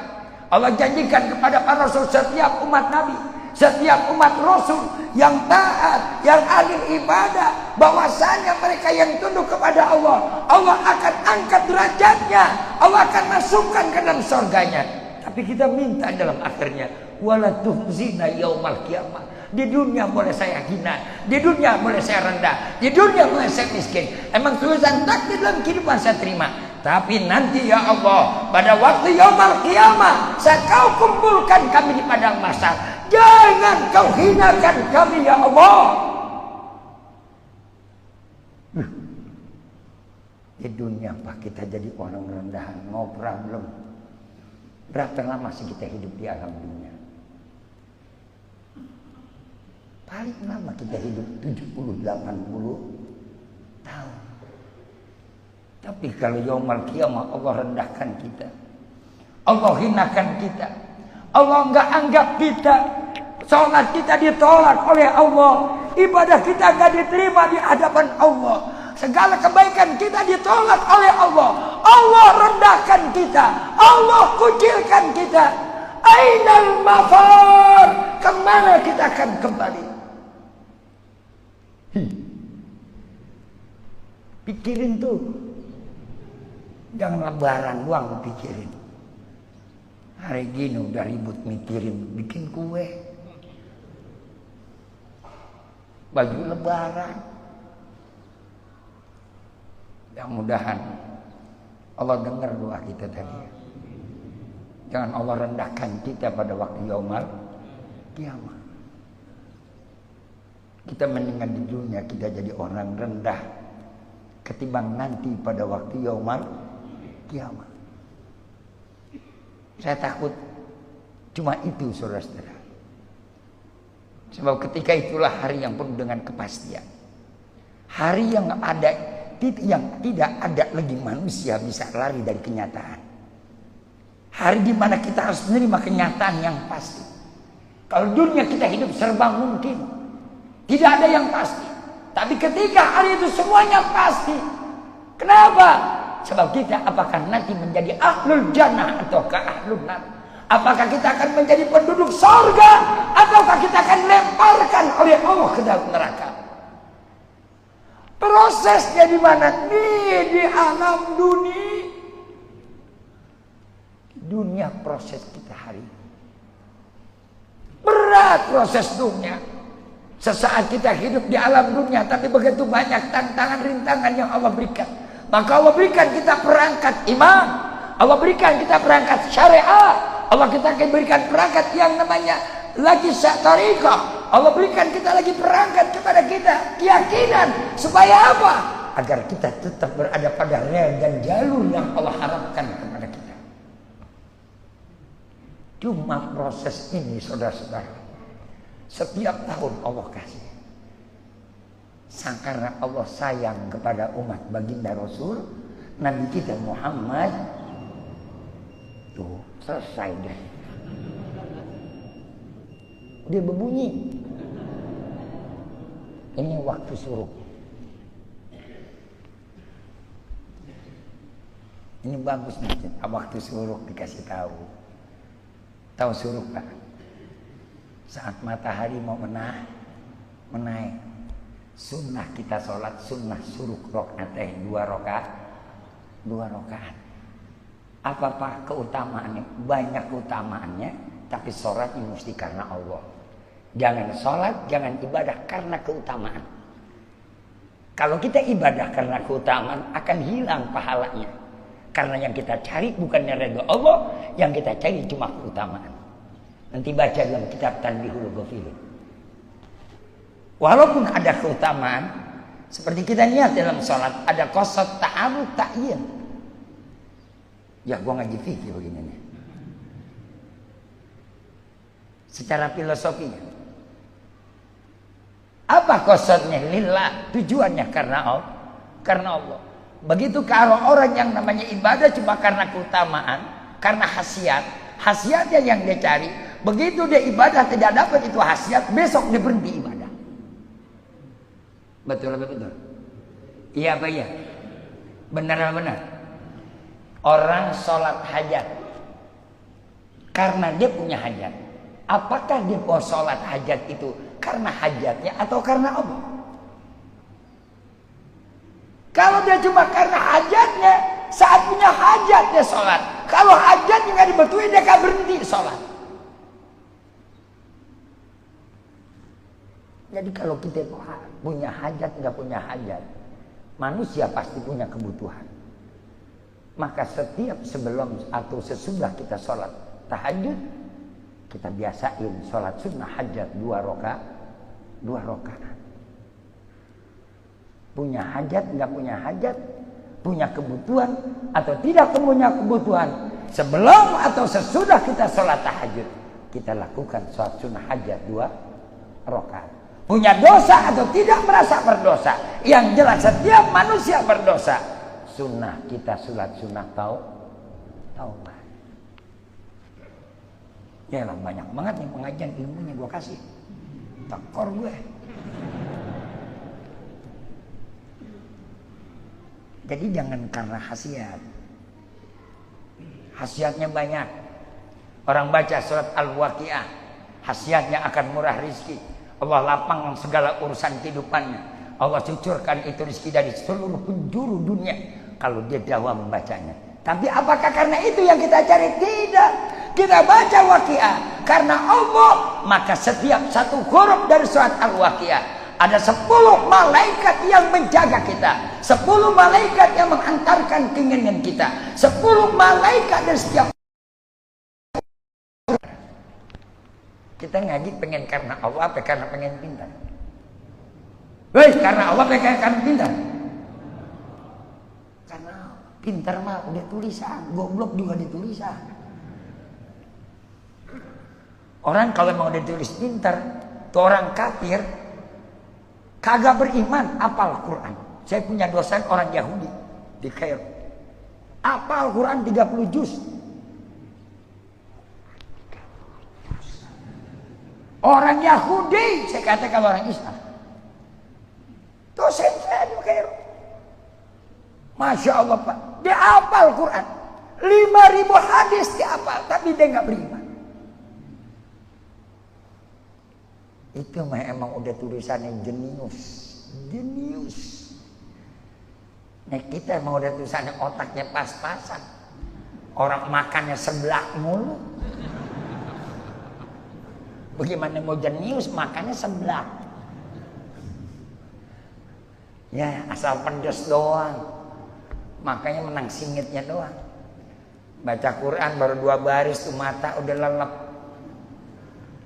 Allah janjikan kepada para rasul setiap umat Nabi, setiap umat Rasul yang taat, yang ahli ibadah, bahwasanya mereka yang tunduk kepada Allah, Allah akan angkat derajatnya, Allah akan masukkan ke dalam surganya. Tapi kita minta dalam akhirnya, wala tuhzina yaumal qiyamah. Di dunia boleh saya hina, di dunia boleh saya rendah, di dunia boleh saya miskin. Emang tulisan takdir dalam kehidupan saya terima. Tapi nanti ya Allah, pada waktu yaumul qiyamah, Kau kumpulkan kami di padang mahsyar. Jangan Kau hinakan kami ya Allah. Di dunia apa kita jadi orang rendahan, no problem. Berapa lama sih kita hidup di alam dunia? Paling lama kita hidup 70-80 tahun. Tapi kalau yaumul qiyamah Allah rendahkan kita, Allah hinakan kita, Allah enggak anggap kita, sholat kita ditolak oleh Allah, ibadah kita enggak diterima di hadapan Allah, segala kebaikan kita ditolak oleh Allah, Allah rendahkan kita, Allah kucilkan kita. Ainal mafar, kemana kita akan kembali? Pikirin tuh. Jangan lebaran doang pikirin. Hari gini udah ribut mikirin bikin kue, baju lebaran. Mudah-mudahan Allah dengar doa kita tadi. Jangan Allah rendahkan kita pada waktu yaumul qiyamah. Kita mendingan di dunia kita jadi orang rendah ketimbang nanti pada waktu yaumul qiyamah. Saya takut cuma itu saudara-saudara. Sebab ketika itulah hari yang penuh dengan kepastian. Hari yang tidak ada lagi manusia bisa lari dari kenyataan. Hari di mana kita harus menerima kenyataan yang pasti. Kalau dunia kita hidup serba mungkin, tidak ada yang pasti. Tapi ketika hari itu semuanya pasti. Kenapa? Sebab kita apakah nanti menjadi ahlul jannah ataukah ahlul nar? Apakah kita akan menjadi penduduk surga ataukah kita akan lemparkan oleh Allah ke dalam neraka? Prosesnya di mana? Di alam dunia. Dunia proses kita hari ini. Berat proses dunia. Sesaat kita hidup di alam dunia, tapi begitu banyak tantangan rintangan yang Allah berikan. Maka Allah berikan kita perangkat iman, Allah berikan kita perangkat syariat, Allah kita akan berikan perangkat yang namanya lagi tariqah. Allah berikan kita lagi perangkat kepada kita keyakinan supaya apa? Agar kita tetap berada pada rel dan jalur yang Allah harapkan kepada kita. Cuma proses ini saudara-saudara, setiap tahun Allah kasih. Karena Allah sayang kepada umat baginda Rasul Nabi kita Muhammad. Tuh selesai deh. Dia berbunyi. Ini waktu suruh. Ini bagus nih, waktu suruk dikasih tahu. Tahu suruk Pak? Saat matahari mau menaik. Sunnah kita sholat, sunnah suruk rokaatain 2 rakaat. Apa Pak keutamaannya? Banyak keutamaannya, tapi sholatnya mesti karena Allah. Jangan sholat, jangan ibadah karena keutamaan. Kalau kita ibadah karena keutamaan, akan hilang pahalanya. Karena yang kita cari bukannya ridha Allah, yang kita cari cuma keutamaan. Nanti baca dalam kitab Tanbihul Ghafilin. Walaupun ada keutamaan, seperti kita lihat dalam sholat, ada qasad ta'arud ta'yin. Ya gua ngaji fikih begini nih. Secara filosofinya, apa qasadnya? Lillah, tujuannya karena Allah. Begitu kalau orang yang namanya ibadah cuma karena keutamaan, karena khasiatnya yang dia cari, begitu dia ibadah tidak dapat itu khasiat, besok dia berhenti ibadah. Betul apa betul? Iya apa iya? Benar apa benar? Orang sholat hajat karena dia punya hajat. Apakah dia mau sholat hajat itu karena hajatnya atau karena Allah? Kalau dia cuma karena hajatnya, saat punya hajat dia sholat. Kalau hajatnya nggak dibetuin, dia akan berhenti sholat. Jadi kalau kita punya hajat, nggak punya hajat, manusia pasti punya kebutuhan. Maka setiap sebelum atau sesudah kita sholat tahajud, kita biasain sholat sunnah hajat 2 rakaat. Punya hajat, nggak punya hajat, punya kebutuhan atau tidak punya kebutuhan, sebelum atau sesudah kita sholat tahajud, kita lakukan sholat sunnah hajat 2 rakaat. Punya dosa atau tidak merasa berdosa, yang jelas setiap manusia berdosa. Sunnah kita sholat sunnah taubat. Ya lah banyak banget nih pengajian ilmunya gue kasih, tekor gue. Jadi jangan karena khasiat. Khasiatnya banyak. Orang baca surat Al-Waqiah, khasiatnya akan murah rizki. Allah lapang segala urusan kehidupannya. Allah cucurkan itu rizki dari seluruh penjuru dunia kalau dia dawam membacanya. Tapi apakah karena itu yang kita cari? Tidak. Kita baca Waqiah karena Allah, maka setiap satu huruf dari surat Al-Waqiah ada 10 malaikat yang menjaga kita, 10 malaikat yang mengantarkan keinginan kita, 10 malaikat dari setiap. Kita ngaji pengen karena Allah apa karena pengen pintar? Woi, karena Allah apa karena pintar? Karena pintar mah udah tulisan, goblok juga ditulisan. Orang kalau mau ditulis pintar, tuh orang kafir kagak beriman, apal Quran. Saya punya dosen orang Yahudi di Kairo, apal Quran 30 juz. Orang Yahudi, saya katakan orang Islam. Dosen saya di Kairo, Masya Allah Pak, dia apal Quran 5.000 hadis dia apal, tapi dia nggak beriman. Itu mah emang udah tulisannya jenius. Nah kita emang udah tulisannya otaknya pas-pasan. Orang makannya seblak mulu. Bagaimana mau jenius makannya seblak? Ya asal pedes doang. Makanya menang singitnya doang. Baca Quran baru 2 baris tuh mata udah lelep.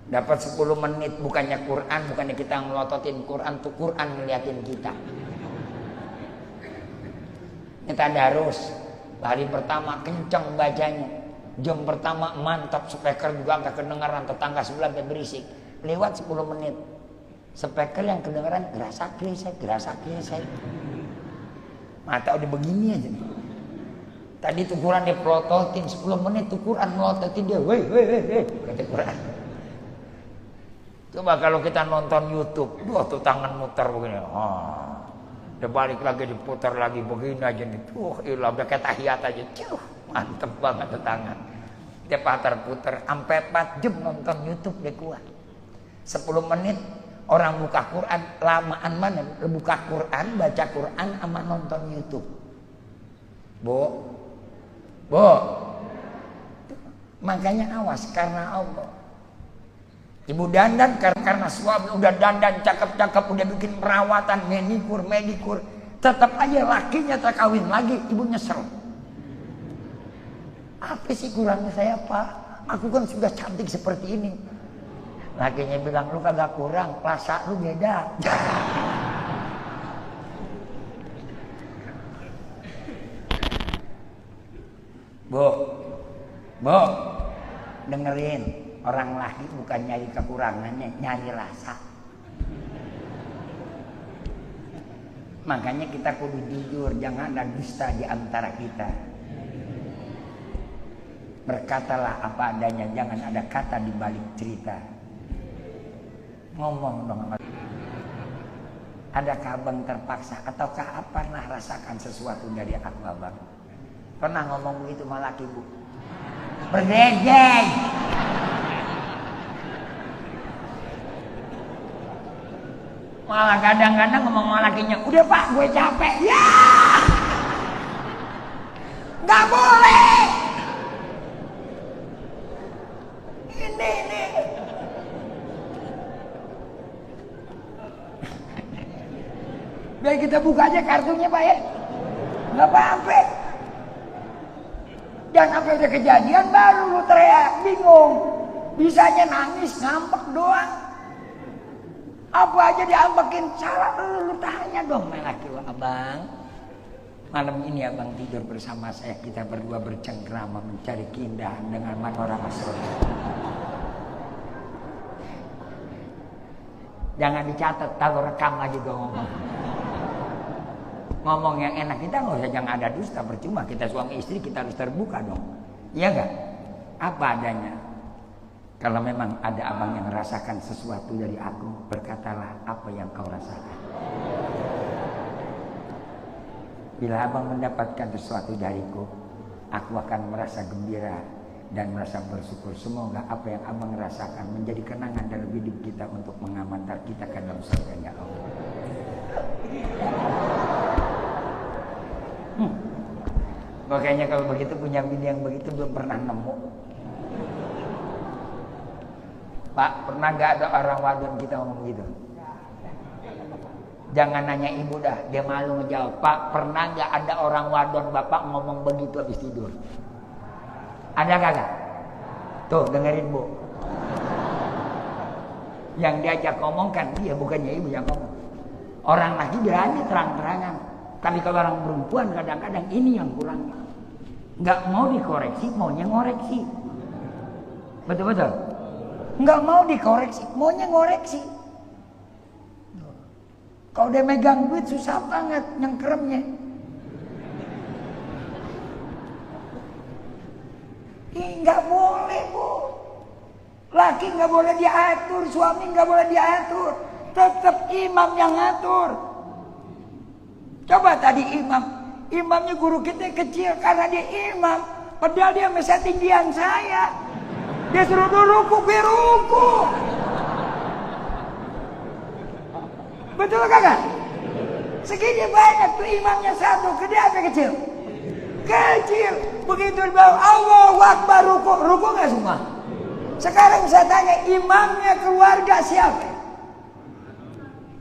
Dapat 10 menit, bukannya Quran, bukannya kita ngelototin Quran, tuh Quran ngeliatin kita. Kita harus hari pertama kenceng bacanya, jam pertama mantap, speaker juga nggak kedengaran, tetangga sebelah berisik. Lewat 10 menit, speaker yang kedengaran gerasa gresek. Mata udah begini aja nih. Tadi tuh Quran dia pelototin 10 menit, tuh Quran melototin dia, weh, kata Quran. Coba kalau kita nonton YouTube, tuh tangan muter begini. Udah balik lagi diputar lagi begini aja nih. Ilah udah kayak tahiyat aja. Mantep banget tangan. Dia putar sampai 4 jam nonton YouTube deh gua. 10 menit orang buka Quran, lamaan mana buka Quran, baca Quran sama nonton YouTube. Bu. Makanya awas karena Allah. Ibu dandan karena suami udah dandan cakep-cakep, udah bikin perawatan, medikur, tetap aja lakinya terkawin lagi, ibu nyesel. Apa sih kurangnya saya, Pak? Aku kan sudah cantik seperti ini. Lakinya bilang, lu kagak kurang, rasa lu beda. Bu, dengerin, orang laki bukan nyari kekurangannya, nyari rasa. Makanya kita kudu jujur, jangan ada dusta di antara kita. Berkatalah apa adanya, jangan ada kata di balik cerita. Ngomong dong sama. Adakah abang terpaksa ataukah pernah rasakan sesuatu dari aku abang? Pernah ngomong begitu sama laki bu? Berdegeng. Malah kadang-kadang ngomong sama lakinya, udah pak gue capek. Ya, nggak boleh. Ini. Biar kita buka aja kartunya pak ya. Nggak apa-apa. Dan apa udah kejadian baru lu teriak, bingung. Bisanya nangis, ngambek doang. Apa aja diambekin, salah lu tanya dong sama laki lu, abang. Malam ini abang tidur bersama saya, kita berdua bercengkrama mencari keindahan dengan panorama surga. Jangan dicatat, tahu rekam aja dong ngomong. Ngomong yang enak kita nggak usah, jangan ada dusta, percuma kita suami istri kita harus terbuka dong, iya nggak? Apa adanya. Kalau memang ada abang yang merasakan sesuatu dari aku, berkatalah apa yang kau rasakan. Bila abang mendapatkan sesuatu dariku, aku akan merasa gembira dan merasa bersyukur. Semoga apa yang abang rasakan menjadi kenangan dalam hidup kita untuk mengamankan kita ke dalam surga Allah. Makanya kalau begitu punya bini yang begitu belum pernah nemu. Pak, pernah gak ada orang wadon kita ngomong gitu? Jangan nanya ibu dah, dia malu ngejawab. Pak, pernah gak ada orang wadon bapak ngomong begitu habis tidur? Ada kagak? Tuh dengerin bu. Yang diajak ngomong kan dia, bukannya ibu yang ngomong. Orang laki berani terang-terangan. Tapi kalau orang perempuan kadang-kadang ini yang kurangnya. Nggak mau dikoreksi, maunya ngoreksi. Betul-betul? Nggak mau dikoreksi, maunya ngoreksi. Kalau dia megang duit susah banget nyengkeremnya. Nggak boleh bu. Laki nggak boleh diatur, suami nggak boleh diatur. Tetap imam yang ngatur. Coba tadi imamnya guru kita kecil karena dia imam, padahal dia masih tinggian saya. Dia suruh ruku, beruku. Betul kagak? Segini banyak tuh imamnya satu, gede apa kecil? Kecil. Begitu dibawa Allahu Akbar, ruku nggak semua? Sekarang saya tanya, imamnya keluarga siapa?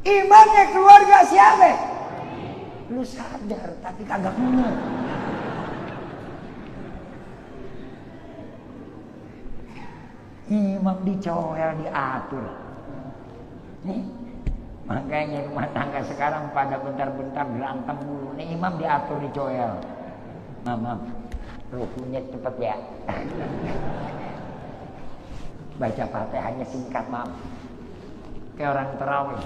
Imamnya keluarga siapa? Lu sadar tapi kagak ngeh. Imam dicoel, diatur. Nih, makanya rumah tangga sekarang pada bentar-bentar berantem dulu. Nih imam diatur, dicoel. Mama, rukunya cepet ya. Baca Fatihahnya singkat, mam. Kayak orang terawih.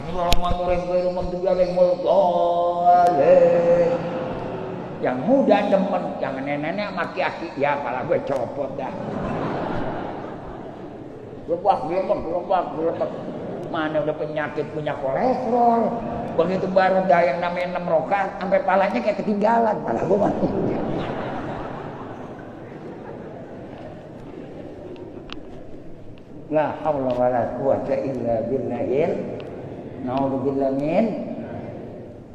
Yang muda demen, yang nenek-nenek maki-aki, ya kepala gue copot dah. Gelombak. Mana udah penyakit, punya kolesterol. Begitu baru dah yang namanya 6 rakaat sampai palanya kayak ketinggalan. Malah gua mati. La haula wala quwata illa billahil. Naudzubillah min.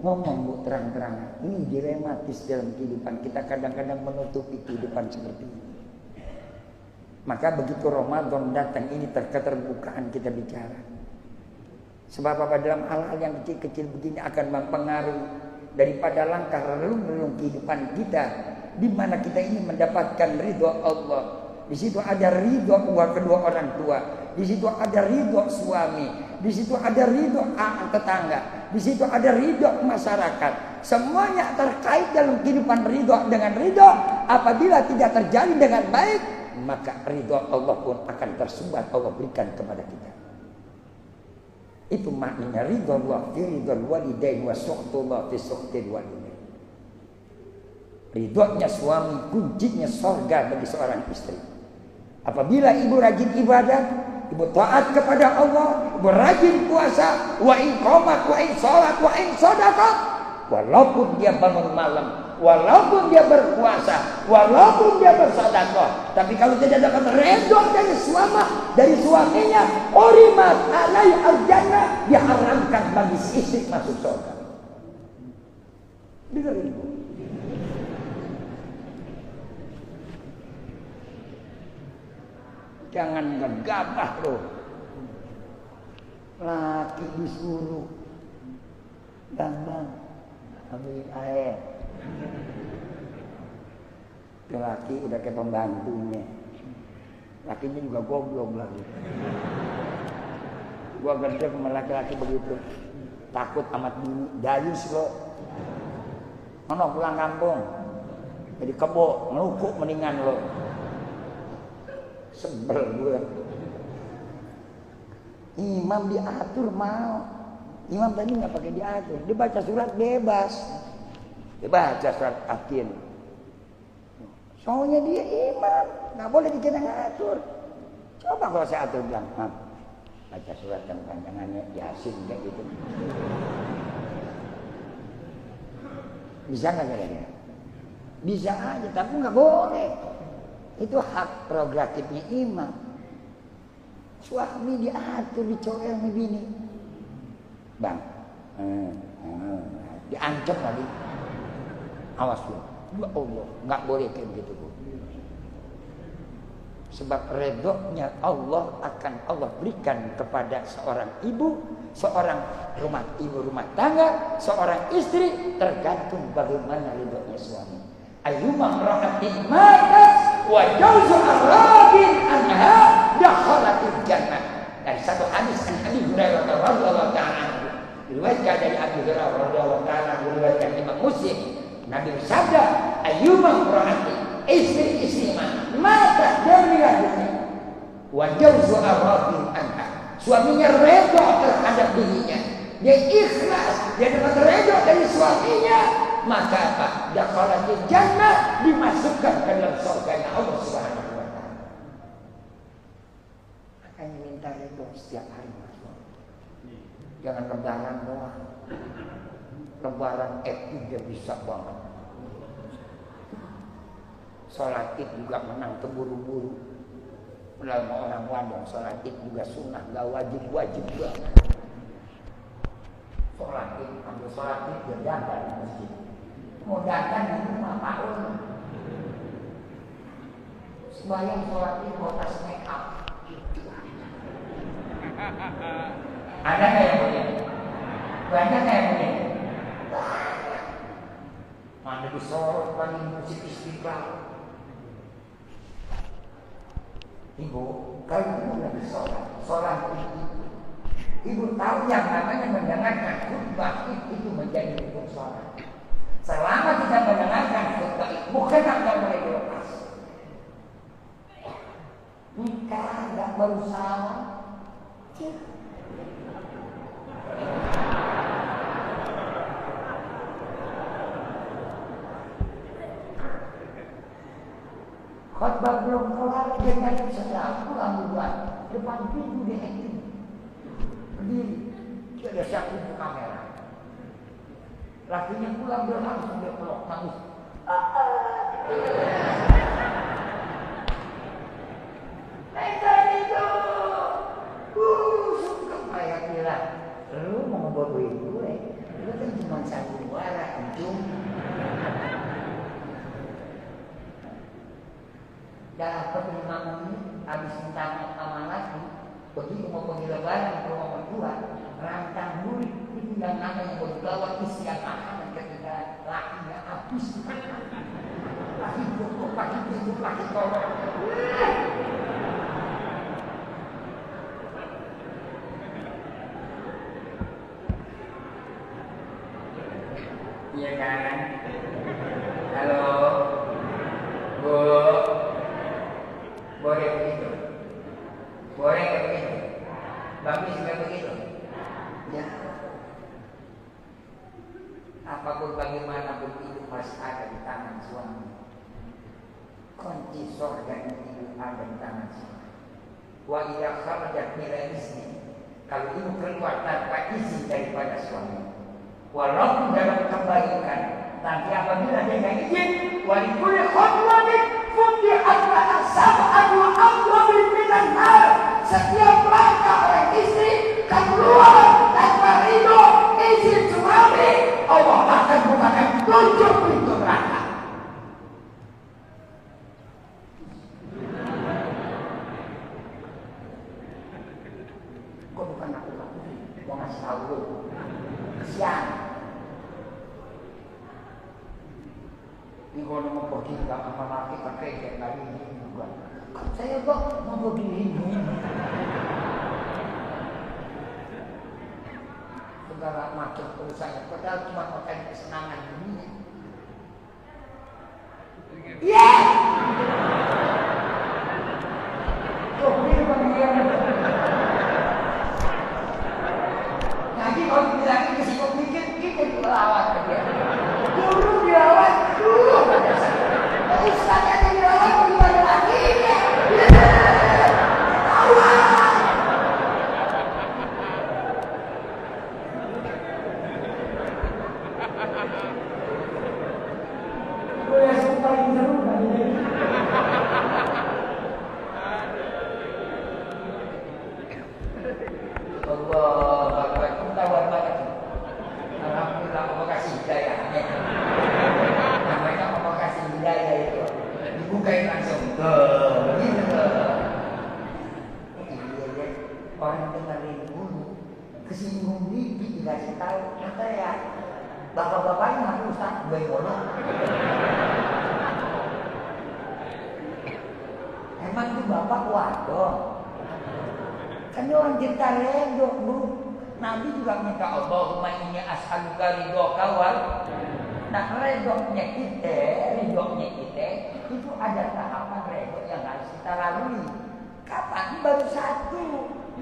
Ngomong bu terang-terangan. Ini dilematis dalam kehidupan kita, kadang-kadang menutupi kehidupan seperti ini. Maka begitu Ramadan datang ini keterbukaan kita bicara. Sebab apa, dalam hal-hal yang kecil-kecil begini akan mempengaruhi daripada langkah relung-relung kehidupan kita, di mana kita ini mendapatkan ridho Allah. Di situ ada ridho kedua orang tua, di situ ada ridho suami, di situ ada ridho tetangga, di situ ada ridho masyarakat. Semuanya terkait dalam kehidupan ridho dengan ridho. Apabila tidak terjadi dengan baik, maka ridho Allah pun akan tersumbat Allah berikan kepada kita. Itu maknanya ridho Allah fi ridhol walidain wa suhtullah fi suhtil walidain. Ridhonya suami kuncinya surga bagi seorang istri. Apabila ibu rajin ibadah, ibu taat kepada Allah, ibu rajin puasa, wa in qomat, wa in sholat, wa in sodaqah, walaupun dia bangun malam, walaupun dia berpuasa, walaupun dia bersedekah, tapi kalau tidak dapat redha dari suaminya, urimat alai al-jannah, diharamkan bagi istri masuk surga. Dengar ibu. Jangan gegabah loh. Laki disuruh, bang, ambil air. Itu laki udah kayak pembantunya. Lakinya juga goblok lagi. Gua kerja sama laki-laki begitu. Takut amat bini, dayus lo. Ono pulang kampung. Jadi kebo, ngelukuk mendingan lo. Sebel gue. Imam diatur mau. Imam tadi nggak pakai diatur. Dia baca surat bebas. Dia baca surat akin. Soalnya dia imam, nggak boleh dikira ngatur. Coba kalau saya atur bilang, baca surat dan panjangannya Yasin kayak gitu. Bisa nggak kira-kira? Bisa aja, tapi nggak boleh. Itu hak prerogatifnya imam. Suami diatur, dicoel nih bini. Bang, diancam lagi. Awas lu, ya Allah, nggak boleh kayak begitu bu. Sebab redhonya Allah akan Allah berikan kepada seorang ibu, seorang rumah tangga, seorang istri, tergantung bagaimana redhonya suami. Ayyuma imra'atin matat wa jawzu arabin anha dakhalatil jannah. Dari satu hadis Abi Hurairah radhiyallahu ta'ala anhu, diriwayatkan dari Abi Hurairah radhiyallahu ta'ala anhu, diriwayatkan Imam Muslim. Nabi bersabda, ayyuma imra'atin, istri-istri matat dari dunia wa jawzu arabin anha, suaminya redha terhadap dirinya, dia ikhlas, dia dapat redha dari suaminya, maka apa? Dakhalatil jannah, dimasukkan ke dalam surga Allah Subhanahu wa taala. Makanya minta redha setiap hari, Mas. Jangan lebaran doang. Lebaran juga bisa banget. Sholat id juga menang terburu-buru. Padahal mau orang wadon sholat id juga sunnah, gak wajib-wajib banget. Sholat id, ambil sholat id dia datang di masjid. Mau datang di rumah Pak Un. Sembahyang sholat id mau tas make up. Ada nggak yang begini? Banyak nggak yang begini? Mana disorot lagi musik Istiqlal. Ibu, kalau lagi sholat ibu tahu yang namanya mendengarkan khutbah itu menjadi rukun sholat. Selama kita mendengarkan khutbah itu, bukan Anda boleh dilepas. Nikah nggak berusaha. Khotbah belum kelar, dia kayak sedang pulang duluan. Depan pintu dia acting. Berdiri. Dia ada siapin ke kamera. Lakinya pulang dia langsung dia peluk nangis. Medan itu, suka kayak gila. Lu mau ngebodohin gue, lu kan cuma sandiwara, anjing. Dapat 5 menit, habis minta sama lagi. Begitu mau pergi lebaran ke rumah mertua, rantang murid itu yang namanya bergawan isi yang makanan ketika lakinya habis. Laki butuh, laki butuh, laki tolong. Iya kan? Halo, Bu, boleh begitu? Boleh begitu? Bagus juga begitu? Ya. Apapun bagaimanapun itu masih ada di tangan suami. Kunci surga itu ada di tangan suami. Wa idza kharajat min izni, kalau ibu keluar tanpa izin daripada suami. Walaupun dalam kebaikan, nanti apabila dia tidak izin, walikul khutwatin futihat laha sab'atu abwabin minan nar. Setiap langkah oleh istri keluar tanpa ridho izin suami, Allah akan bukakan 7 pintu neraka. Kok bukan aku mau ngasih tahu lu? Kesian. Ini kalau mau pergi nggak sama laki pakai kayak tadi ini juga. Saya kok mau pergi ini. Segala macam urusannya. Padahal cuma pakai kesenangan dunia. Iya. Tuh ini pemikiran. Nanti kalau dibilangin ke sikap mikir, kita dilawat ke dia. Dulu dilawat, dulu pada saya. Ustaz yang dilawat bagaimana lakinya? Dilawat. Gue yang paling seru kali ini. Allah. Alhamdulillah Allah kasih hidayah. Namanya Allah kasih hidayah itu dibukain langsung. Begitu. Iya, orang dengerin dulu kesinggung dikit dikasih tahu. Kata ya bapak-bapaknya nggak Ustaz gue bolong. Emang itu bapak waduh. Kan orang cerita redok bu. Nabi juga minta Allahumma inni as'aluka ridhoka wal. Nah redoknya kita itu ada tahapan redok yang harus kita lalui. Kapan? Baru 1,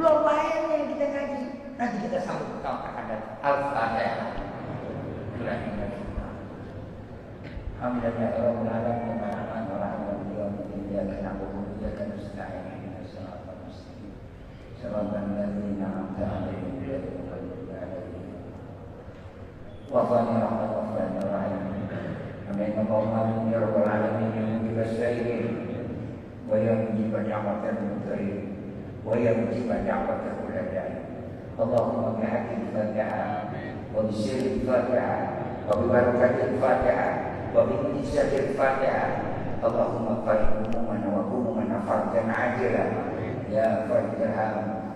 belum lain yang kita kaji. Nanti kita sambung ke kawan akan datang. Al-Fatihah. Alhamdulillah Rabbil alamin arrahmanir rahim iyyaka na'budu wa iyyaka nasta'in ihdinas siratal mustaqim siratal ladzina an'amta 'alaihim ghairil maghdubi 'alaihim waladdallin rahmanir rahim. Amin. Allahumma ya rabbal alamin ya mujibas sa'ilin wa ya mujibad da'watal mudtarin wa ya mujibad da'watal ulada'i. Allahumma bihaqqil Fatihah wa bisirril Fatihah wa bibarakatil Fatihah wa bi'izzatil Fatihah. Allahumma qari'u umana wa kumana farjan ajilan ya farjaham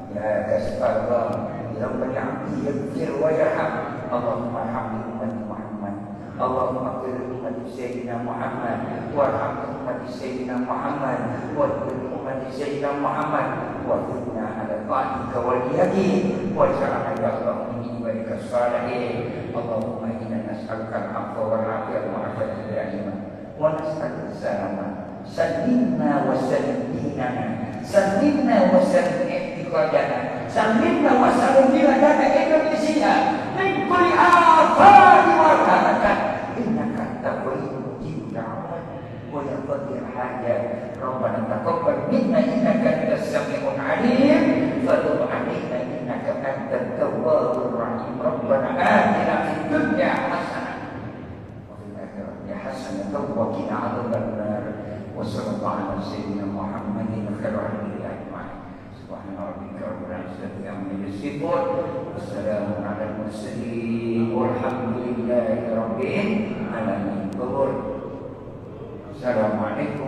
ya kasfarlah ya rabbal abdi yaghfir wa yarham. Allahumma arhamni ummati Muhammad. Allahumma qir ummati sayyidina Muhammad warham ummati sayyidina Muhammad wa qir ummati sayyidina Muhammad wa qina ala ta'atika wal yaqin wa ja'alna ya Allah min ibadika salihin. Allahumma inna nas'aluka al-'afwa wal 'afiyata wa 'afiyata da'iman wa nas'aluka as-salama. Sallimna wa sallim dinana, sallimna wa sallim i'tiqadana, sallimna wa sallim biladana Indonesia min kulli afati wal halakat. Innaka taqribu da'wat wa yaqdir hajat. Rabbana taqabbal minna innaka antas sami'ul 'alim wa tub 'alaina innaka antat tawwabur rahim. Rabbana atina fid dunya hasanah وقنا عذاب النار وصلى الله على سيدنا محمد خير الخلق أجمعين سبحان ربك رب العزة عما يصفون والسلام على المرسلين والحمد لله رب العالمين. Assalamualaikum